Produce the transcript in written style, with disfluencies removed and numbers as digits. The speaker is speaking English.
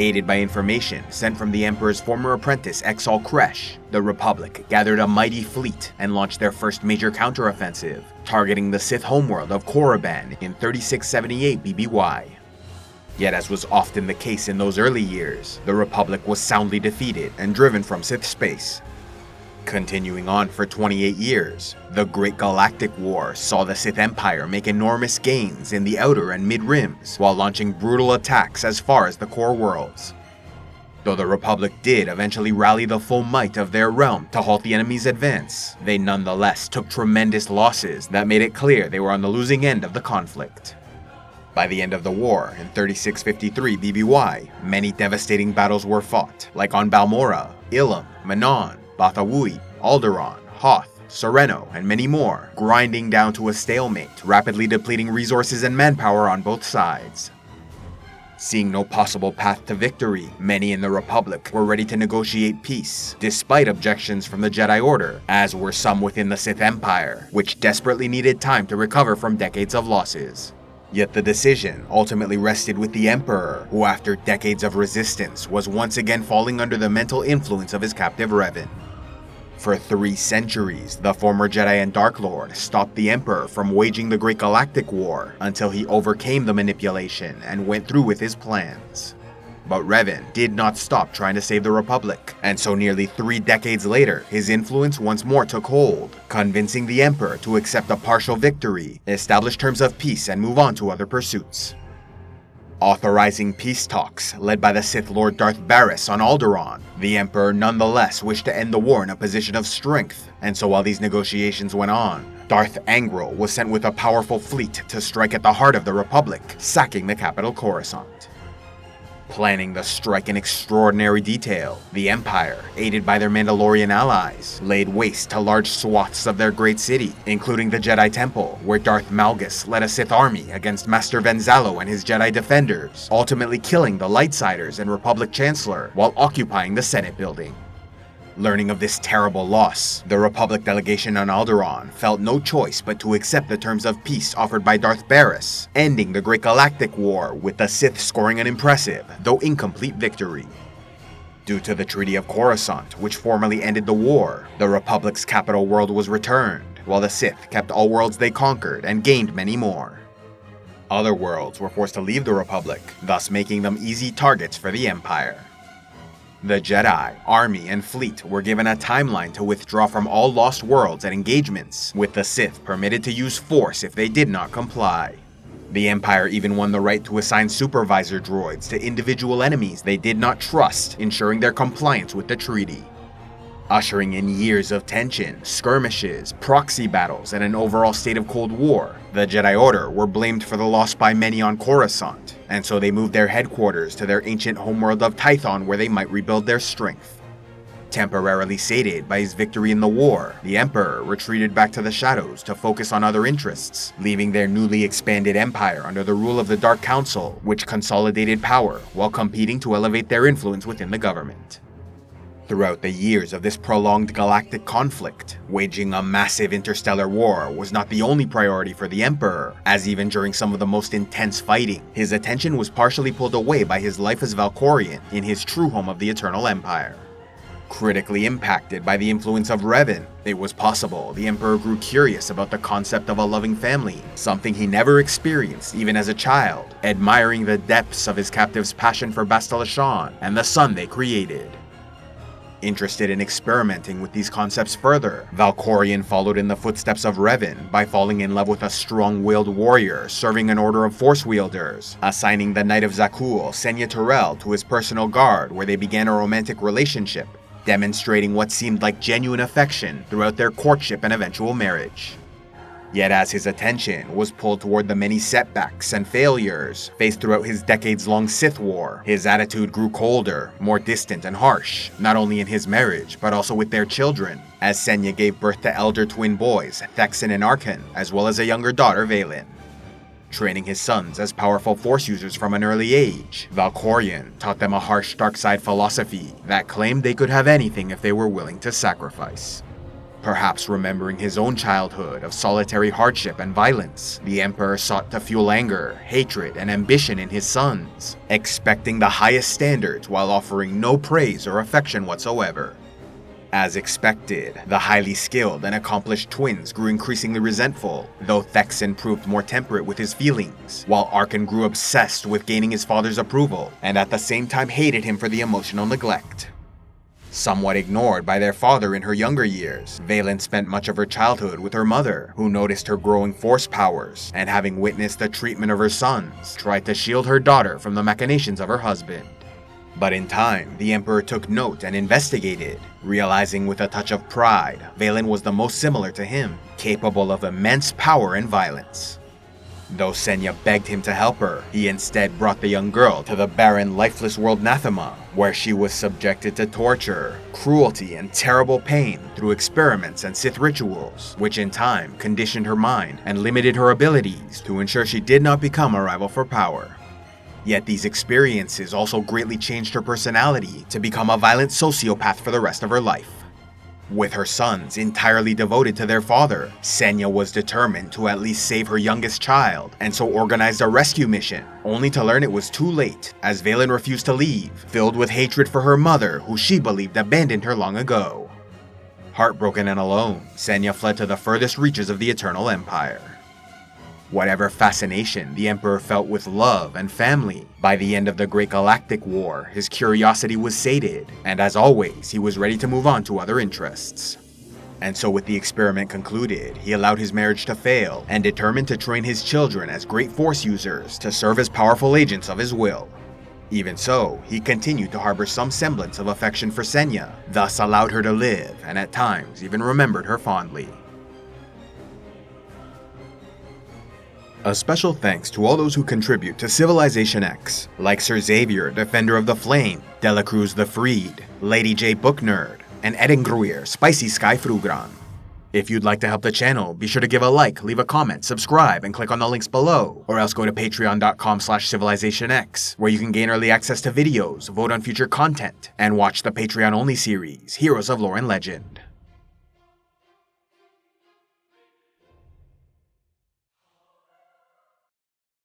Aided by information sent from the Emperor's former apprentice Exal Kresh, the Republic gathered a mighty fleet and launched their first major counteroffensive, targeting the Sith homeworld of Korriban in 3678 BBY. Yet as was often the case in those early years, the Republic was soundly defeated and driven from Sith space. Continuing on for 28 years, the Great Galactic War saw the Sith Empire make enormous gains in the outer and mid-rims while launching brutal attacks as far as the core worlds. Though the Republic did eventually rally the full might of their realm to halt the enemy's advance, they nonetheless took tremendous losses that made it clear they were on the losing end of the conflict. By the end of the war, in 3653 BBY, many devastating battles were fought, like on Balmorra, Ilum, Manon, Bathawui, Alderaan, Hoth, Sereno, and many more, grinding down to a stalemate, rapidly depleting resources and manpower on both sides. Seeing no possible path to victory, many in the Republic were ready to negotiate peace, despite objections from the Jedi Order, as were some within the Sith Empire, which desperately needed time to recover from decades of losses. Yet the decision ultimately rested with the Emperor, who after decades of resistance was once again falling under the mental influence of his captive Revan. For 3 centuries, the former Jedi and Dark Lord stopped the Emperor from waging the Great Galactic War until he overcame the manipulation and went through with his plans. But Revan did not stop trying to save the Republic, and so nearly 3 decades later, his influence once more took hold, convincing the Emperor to accept a partial victory, establish terms of peace, and move on to other pursuits. Authorizing peace talks led by the Sith Lord Darth Barris on Alderaan, the Emperor nonetheless wished to end the war in a position of strength, and so while these negotiations went on, Darth Angral was sent with a powerful fleet to strike at the heart of the Republic, sacking the capital Coruscant. Planning the strike in extraordinary detail, the Empire, aided by their Mandalorian allies, laid waste to large swaths of their great city, including the Jedi Temple, where Darth Malgus led a Sith army against Master Venzalo and his Jedi defenders, ultimately killing the Lightsiders and Republic Chancellor while occupying the Senate building. Learning of this terrible loss, the Republic delegation on Alderaan felt no choice but to accept the terms of peace offered by Darth Barris, ending the Great Galactic War with the Sith scoring an impressive, though incomplete victory. Due to the Treaty of Coruscant, which formally ended the war, the Republic's capital world was returned, while the Sith kept all worlds they conquered and gained many more. Other worlds were forced to leave the Republic, thus making them easy targets for the Empire. The Jedi, army, and fleet were given a timeline to withdraw from all lost worlds and engagements, with the Sith permitted to use force if they did not comply. The Empire even won the right to assign supervisor droids to individual enemies they did not trust, ensuring their compliance with the treaty. Ushering in years of tension, skirmishes, proxy battles, and an overall state of Cold War, the Jedi Order were blamed for the loss by many on Coruscant, and so they moved their headquarters to their ancient homeworld of Tython where they might rebuild their strength. Temporarily sated by his victory in the war, the Emperor retreated back to the shadows to focus on other interests, leaving their newly expanded empire under the rule of the Dark Council, which consolidated power while competing to elevate their influence within the government. Throughout the years of this prolonged galactic conflict, waging a massive interstellar war was not the only priority for the Emperor, as even during some of the most intense fighting, his attention was partially pulled away by his life as Valkorion in his true home of the Eternal Empire. Critically impacted by the influence of Revan, it was possible the Emperor grew curious about the concept of a loving family, something he never experienced even as a child, admiring the depths of his captive's passion for Bastila Shan and the son they created. Interested in experimenting with these concepts further, Valkorion followed in the footsteps of Revan by falling in love with a strong-willed warrior serving an order of Force wielders, assigning the Knight of Zakul, Senya Terrell, to his personal guard where they began a romantic relationship, demonstrating what seemed like genuine affection throughout their courtship and eventual marriage. Yet as his attention was pulled toward the many setbacks and failures faced throughout his decades-long Sith War, his attitude grew colder, more distant and harsh, not only in his marriage, but also with their children, as Senya gave birth to elder twin boys, Thexan and Arkan, as well as a younger daughter, Vaylin. Training his sons as powerful Force users from an early age, Valkorion taught them a harsh dark side philosophy that claimed they could have anything if they were willing to sacrifice. Perhaps remembering his own childhood of solitary hardship and violence, the Emperor sought to fuel anger, hatred, and ambition in his sons, expecting the highest standards while offering no praise or affection whatsoever. As expected, the highly skilled and accomplished twins grew increasingly resentful, though Thexan proved more temperate with his feelings, while Arkan grew obsessed with gaining his father's approval, and at the same time hated him for the emotional neglect. Somewhat ignored by their father in her younger years, Vaylin spent much of her childhood with her mother, who noticed her growing force powers, and having witnessed the treatment of her sons, tried to shield her daughter from the machinations of her husband. But in time, the Emperor took note and investigated, realizing with a touch of pride, Vaylin was the most similar to him, capable of immense power and violence. Though Senya begged him to help her, he instead brought the young girl to the barren, lifeless world Nathema, where she was subjected to torture, cruelty, and terrible pain through experiments and Sith rituals, which in time conditioned her mind and limited her abilities to ensure she did not become a rival for power. Yet these experiences also greatly changed her personality to become a violent sociopath for the rest of her life. With her sons entirely devoted to their father, Senya was determined to at least save her youngest child, and so organized a rescue mission, only to learn it was too late, as Vaylin refused to leave, filled with hatred for her mother, who she believed abandoned her long ago. Heartbroken and alone, Senya fled to the furthest reaches of the Eternal Empire. Whatever fascination the Emperor felt with love and family, by the end of the Great Galactic War, his curiosity was sated, and as always, he was ready to move on to other interests. And so with the experiment concluded, he allowed his marriage to fail, and determined to train his children as great force users to serve as powerful agents of his will. Even so, he continued to harbor some semblance of affection for Senya, thus allowed her to live, and at times even remembered her fondly. A special thanks to all those who contribute to Civilization X, like Sir Xavier, Defender of the Flame, Delacruz the Freed, Lady J Book Nerd, and Edengruir, Spicy Sky Frugran. If you'd like to help the channel, be sure to give a like, leave a comment, subscribe, and click on the links below, or else go to patreon.com/civilizationx, where you can gain early access to videos, vote on future content, and watch the Patreon-only series, Heroes of Lore and Legend.